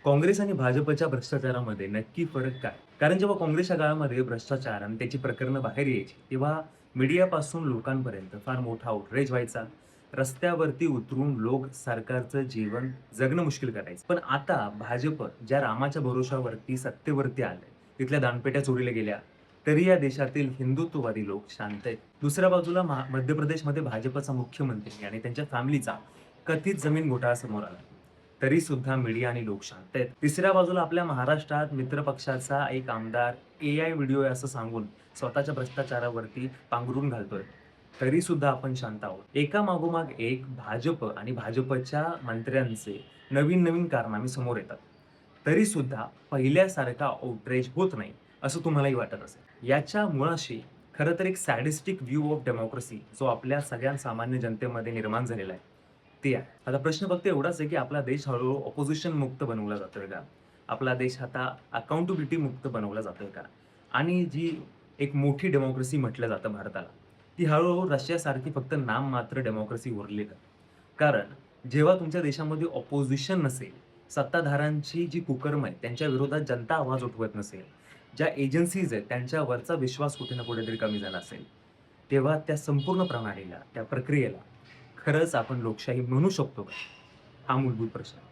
काँग्रेस आणि भाजपच्या भ्रष्टाचारामध्ये नक्की फरक काय? कारण जेव्हा काँग्रेसच्या काळामध्ये भ्रष्टाचार आणि त्याची प्रकरणं बाहेर यायची, तेव्हा मीडियापासून लोकांपर्यंत फार मोठा आउटरेज व्हायचा. रस्त्यावरती उतरून लोक सरकारचं जीवन जगणं मुश्किल करायचं. पण आता भाजप ज्या रामाच्या भरोश्यावरती सत्तेवरती आलंय, तिथल्या दानपेट्या चोरीला गेल्या, तरी या देशातील हिंदुत्ववादी लोक शांत आहेत. दुसऱ्या बाजूला मध्य प्रदेशमध्ये भाजपचा मुख्यमंत्री आणि त्यांच्या फॅमिलीचा कथित जमीन घोटाळा समोर आला. तरी सुद्धा मीडिया आणि लोक शांत आहेत. तिसऱ्या बाजूला आपल्या महाराष्ट्रात मित्र पक्षाचा एक आमदार एआय व्हिडिओ आहे असं सांगून स्वतःच्या भ्रष्टाचारावरती पांघरून घालतोय. तरी सुद्धा आपण शांत आहोत. एका मागोमाग एक भाजप आणि भाजपच्या मंत्र्यांचे नवीन कारनामे समोर येतात. तरी सुद्धा पहिल्यासारखा आउटरेज होत नाही, असं तुम्हालाही वाटत असेल. याच्या मुळाशी खरं तर एक सॅडिस्टिक व्ह्यू ऑफ डेमोक्रेसी जो आपल्या सगळ्या सामान्य जनतेमध्ये निर्माण झालेला आहे, ते आहे. आता प्रश्न फक्त एवढाच आहे, की आपला देश हळू-हळू ऑपोझिशन मुक्त बनवला जातोय का? आपला देश आता अकाउंटेबिलिटी मुक्त बनवला जातोय का? आणि जी एक मोठी डेमोक्रेसी म्हटलं जातं भारताला, ती हळू रशियासारखी फक्त नाममात्र डेमोक्रेसी उरली का? कारण जेव्हा तुमच्या देशामध्ये ऑपोझिशन नसेल, सत्ताधाऱ्यांची जी कुकर्म आहे, त्यांच्या विरोधात जनता आवाज उठवत नसेल, ज्या एजन्सीज आहेत, त्यांच्यावरचा विश्वास कुठे ना कुठेतरी कमी झाला असेल, तेव्हा त्या संपूर्ण प्रणालीला, त्या प्रक्रियेला खरंच आपण लोकशाही म्हणू शकतो का? हा मूलभूत प्रश्न आहे.